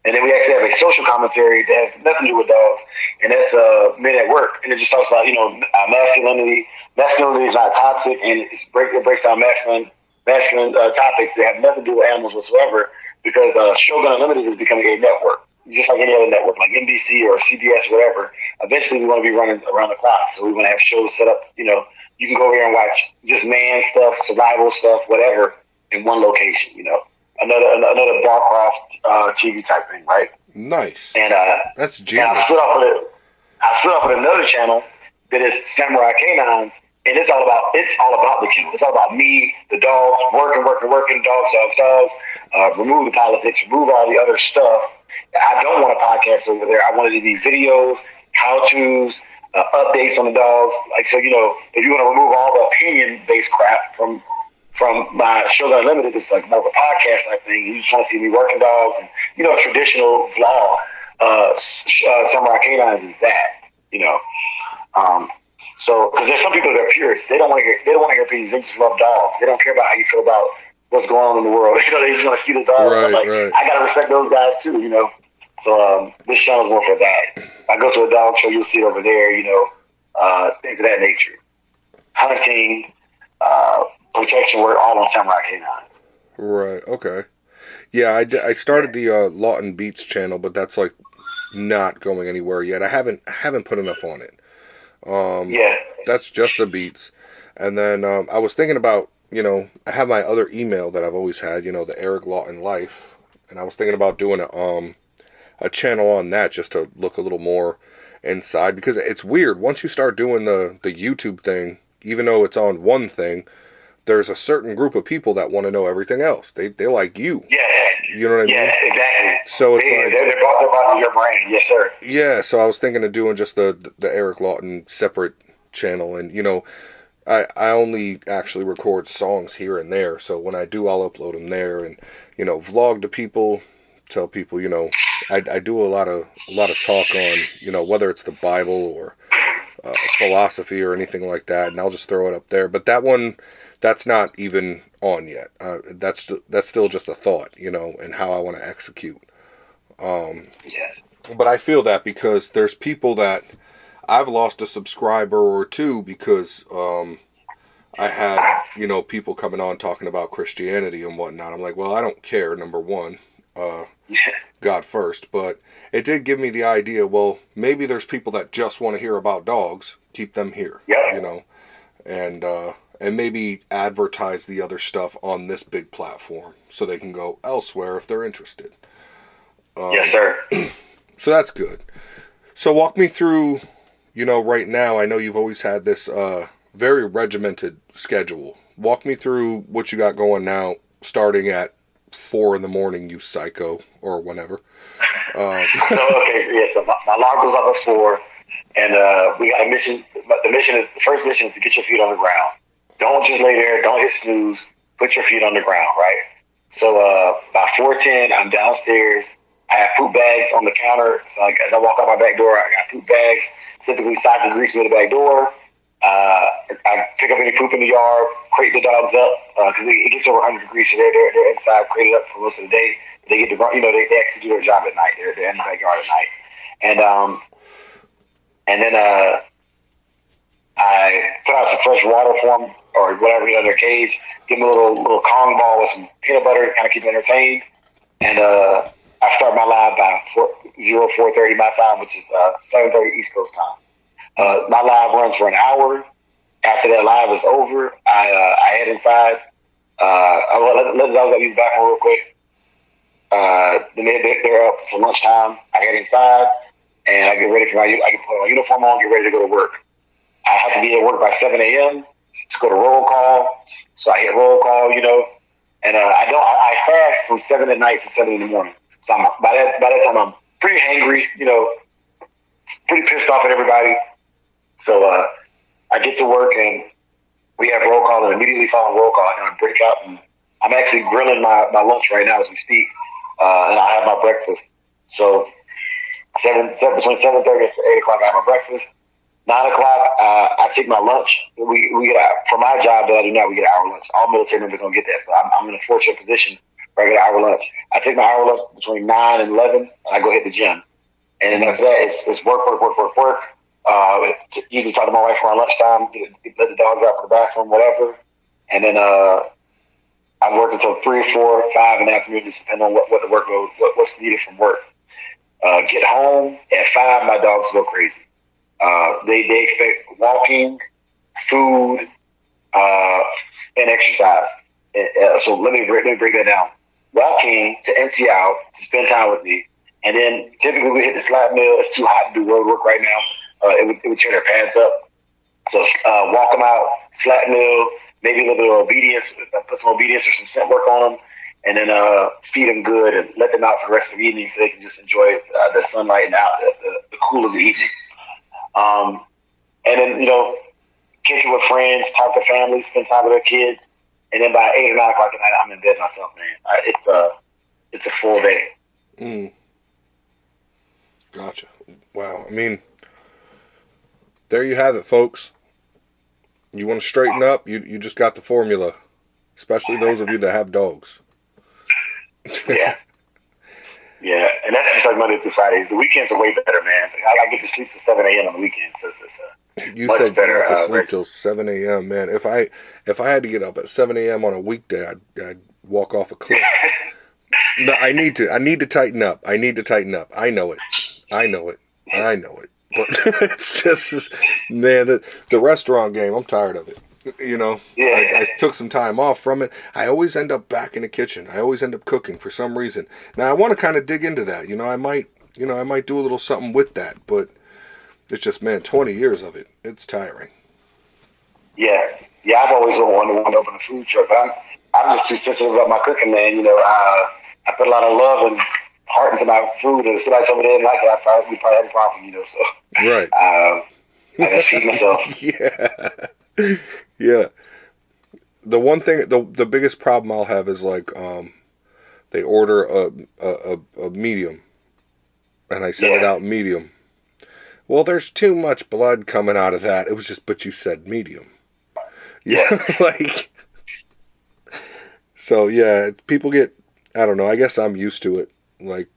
And then we actually have a social commentary that has nothing to do with dogs, and that's Men at Work. And it just talks about, masculinity. Masculinity is not toxic, and it breaks down masculine topics that have nothing to do with animals whatsoever, because Shogun Unlimited is becoming a network, just like any other network, like NBC or CBS or whatever. Eventually, we want to be running around the clock, so we want to have shows set up. You can go here and watch just man stuff, survival stuff, whatever, in one location, Another Barcroft TV type thing, right? Nice. And that's genius. And I split off with another channel that is Samurai Canines, and it's all about the kennel. It's all about me, the dogs, working, dogs. Remove the politics, remove all the other stuff. I don't want a podcast over there. I want it to be videos, how-tos, updates on the dogs. Like, so, if you want to remove all the opinion-based crap from my Shogun Unlimited, it's like more of a podcast type thing. You just want to see me working dogs and, a traditional vlog. Samurai Canines is that, So, because there's some people that are purists. They don't want to hear opinions. They just love dogs. They don't care about how you feel about what's going on in the world. They just want to see the dogs. Right. I got to respect those guys too, So, this channel's more for that. I go to a dog show, you'll see it over there, things of that nature. Hunting, protection work, all on Samurai Canines. Right. Okay. Yeah, I started the Lawton Beats channel, but that's like not going anywhere yet. I haven't put enough on it. That's just the beats. And then I was thinking about, I have my other email that I've always had, the Eric LawtonLife, and I was thinking about doing a channel on that just to look a little more inside, because it's weird. Once you start doing the YouTube thing, even though it's on one thing, there's a certain group of people that want to know everything else. They like you. Yeah. You know what I mean? Yeah, exactly. So it's like they're about your brain. Yes, sir. yeah. So I was thinking of doing just the Eric Lawton separate channel, and I only actually record songs here and there. So when I do, I'll upload them there, and vlog to people, tell people I do a lot of talk on whether it's the Bible or philosophy or anything like that, and I'll just throw it up there. But that one, that's not even on yet. That's still just a thought, and how I want to execute. Yeah. But I feel that because there's people that I've lost a subscriber or two because I had people coming on talking about Christianity and whatnot. I'm like, well, I don't care. Number one, God first, but it did give me the idea. Well, maybe there's people that just want to hear about dogs. Keep them here, and maybe advertise the other stuff on this big platform so they can go elsewhere if they're interested. Yes, sir. So that's good. So walk me through, right now, I know you've always had this very regimented schedule. Walk me through what you got going now, starting at 4 in the morning, you psycho, or whenever. So my alarm goes off at 4, and we got a mission. The first mission is to get your feet on the ground. Don't just lay there. Don't hit snooze. Put your feet on the ground, right? So by 4:10, I'm downstairs. I have poop bags on the counter. So like as I walk out my back door, I got poop bags. Typically, sock and grease me at the back door. I pick up any poop in the yard, crate the dogs up because it gets over 100 degrees. So they're inside, crated up for most of the day. They get to they actually do their job at night. They're in the backyard at night, and then I put out some fresh water for them or whatever in their cage. Give them a little Kong ball with some peanut butter to kind of keep them entertained, and I start my live by 4:30 my time, which is 7:30 East Coast time. My live runs for an hour. After that live is over, I head inside. I let the dogs out use the bathroom real quick. Then they're up until lunchtime. I get inside and I get ready for I can put my uniform on, get ready to go to work. I have to be at work by 7 a.m. to go to roll call. So I hit roll call, and I fast from 7 at night to 7 in the morning. So by that time I'm pretty hangry, pretty pissed off at everybody. So I get to work and we have roll call, and immediately following roll call, I kind of break out and I'm actually grilling my lunch right now as we speak, and I have my breakfast. So between 7:30 and 8 o'clock, I have my breakfast. 9 o'clock, I take my lunch. We get for my job that I do now, we get an hour lunch. All military members don't get that, so I'm in a fortunate position where I get an hour lunch. I take my hour lunch between 9 and 11, and I go hit the gym. And then after that, it's work. Usually talk to my wife around lunchtime, let the dogs out for the bathroom, whatever. And then I work until 3, 4, 5 in the afternoon, just depending on what the workload, what's needed from work. Get home at 5, my dogs go crazy. They expect walking, food, and exercise. So let me break that down. Walking to empty out, to spend time with me. And then typically we hit the slap mill. It's too hot to do road work right now. It would tear their pads up. So walk them out, slap mill, maybe a little bit of obedience, put some obedience or some scent work on them, and then feed them good and let them out for the rest of the evening so they can just enjoy the sunlight and out the cool of the evening. And then, kick it with friends, talk to family, spend time with their kids. And then by 8 or 9 o'clock at night, I'm in bed myself, man. It's a full day. Mm. Gotcha. Wow. I mean, there you have it, folks. You want to straighten up, you just got the formula. Especially those of you that have dogs. Yeah. Yeah, and that's just like Monday through Friday. The weekends are way better, man. I get to sleep till 7 a.m. on the weekends. So you said you had to sleep till 7 a.m., man. If I had to get up at 7 a.m. on a weekday, I'd walk off a cliff. No, I need to tighten up. I know it. But it's just, man, the restaurant game, I'm tired of it. Yeah. I took some time off from it. I always end up back in the kitchen. I always end up cooking for some reason. Now I want to kind of dig into that. I might do a little something with that. But It's just, man, 20 years of it. It's tiring. Yeah, yeah. I've always wanted to open a food truck, but I'm just too sensitive about my cooking, man. I put a lot of love and heart into my food, and if somebody told me they didn't like it, we probably have a problem, So Right. I just feed myself. Yeah. Yeah. The one thing, the biggest problem I'll have is like, they order a medium, and I send it Yeah, out medium. Well, there's too much blood coming out of that. It was just, but you said medium. Yeah, yeah, like, so yeah, people get, I don't know, I guess I'm used to it. Like,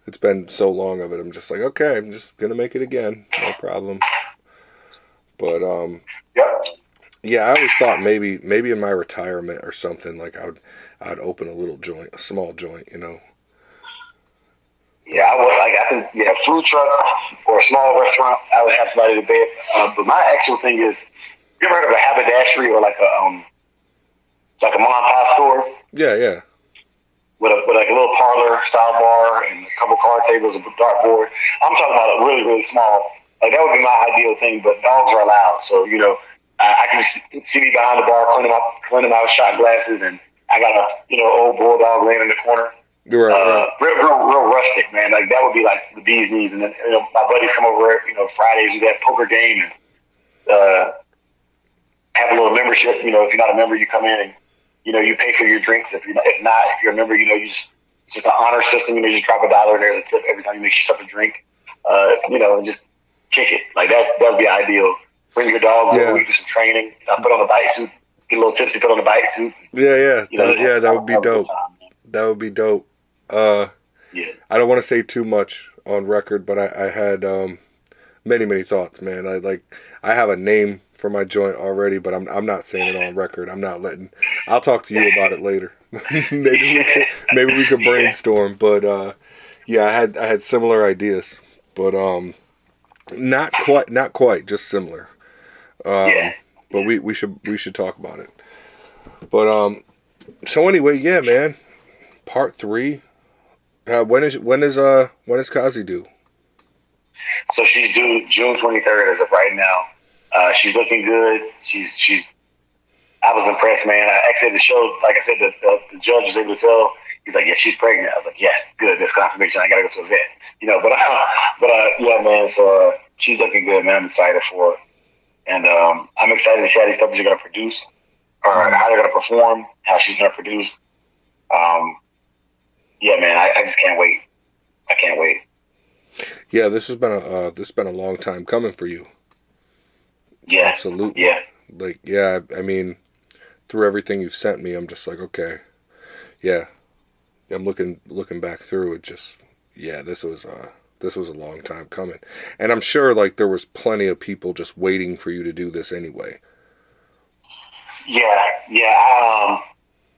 it's been so long of it. I'm just like, okay, I'm just gonna make it again. No problem. But, yep. yeah, I always thought maybe in my retirement or something, like I'd open a little joint, a small joint. Yeah, But, I would like. I think food truck or a small restaurant. I would have somebody to bed. But my actual thing is, you ever heard of a haberdashery or like it's like a mom and pop store yeah, yeah. with like a little parlor style bar and a couple card tables, a dartboard. I'm talking about a really really small. Like that would be my ideal thing. But dogs are allowed, so I can see me behind the bar cleaning out shot glasses, and I got a old bulldog laying in the corner. Right, right. Real rustic, man. Like that would be like the bee's knees. And then my buddies come over, Fridays we have poker game and have a little membership. If you're not a member, you come in and you pay for your drinks. If you're a member, it's just an honor system. You just drop $1 in there as a tip every time you make yourself a drink. And just kick it like that. That would be ideal. Bring your dogs over. Yeah, We do some training. Put on a bike suit. Get a little tipsy. Put on a bike suit. yeah, yeah. That would be Have a good dope. time, man. That would be dope. Uh, Yeah. I don't want to say too much on record, but I had many thoughts, man. I have a name for my joint already, but I'm not saying it on record. I'm not letting. I'll talk to you about it later. Maybe we could brainstorm. But yeah, I had similar ideas, but not quite, just similar. Yeah. But we should talk about it. But so anyway, yeah, man. Part 3. When is Kazi due? So she's due June 23rd as of right now. She's looking good. She's. I was impressed, man. I actually the show, like I said, the judge was able to tell. He's like, "Yes, she's pregnant." I was like, "Yes, good. That's confirmation. I gotta go to a vet." Yeah, man. So she's looking good, man. I'm excited for her, and I'm excited to see how these puppies are gonna produce, or how they're gonna perform, how she's gonna produce. Um, yeah, man. I just can't wait. I can't wait. Yeah, this has been a long time coming for you. Yeah, Absolutely. yeah. Like, yeah, I mean, through everything you've sent me, I'm just like, okay, yeah. I'm looking back through it. Just, yeah, this was a long time coming, and I'm sure like there was plenty of people just waiting for you to do this anyway. Yeah, yeah.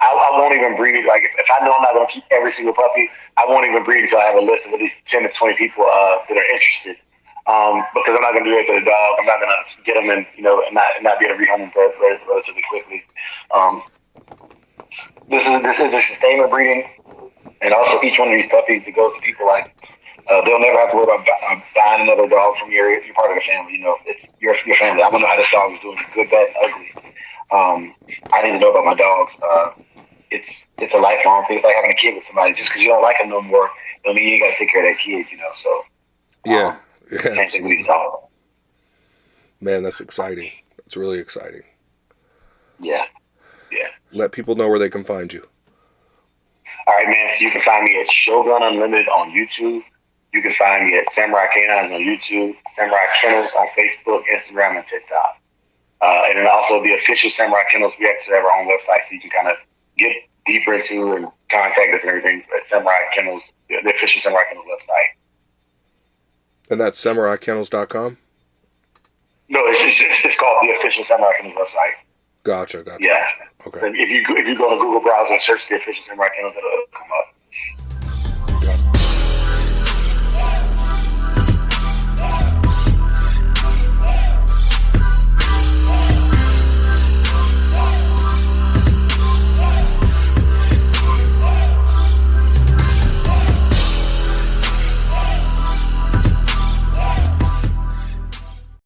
I won't even breed. Like if I know I'm not going to keep every single puppy, I won't even breed until I have a list of at least 10 to 20 people that are interested. Because I'm not going to do it for the dog. I'm not going to get them and not be able to rehome them relatively quickly. Um, this is a sustainment breeding, and also each one of these puppies that goes to people like they'll never have to worry about buying another dog from your part of the family. It's your family. I want to know how this dog is doing, good, bad, and ugly. I need to know about my dogs. It's a lifelong thing. It's like having a kid with somebody. Just because you don't like them no more, don't mean you got to take care of that kid. So Yeah, same thing with these dogs. man, that's exciting. That's really exciting. Yeah, yeah. Let people know where they can find you. All right, man. So you can find me at Shogun Unlimited on YouTube. You can find me at Samurai Canines on YouTube, Samurai Kennels on Facebook, Instagram, and TikTok. And then also the official Samurai Kennels, we actually have our own website, so you can kind of get deeper into and contact us and everything at Samurai Kennels, the official Samurai Kennels website. And that's samuraikennels.com? No, it's called the official Samurai Kennels website. Gotcha. Yeah. Okay. If you go to Google browser and search the official Samurai Kennels, it'll come up.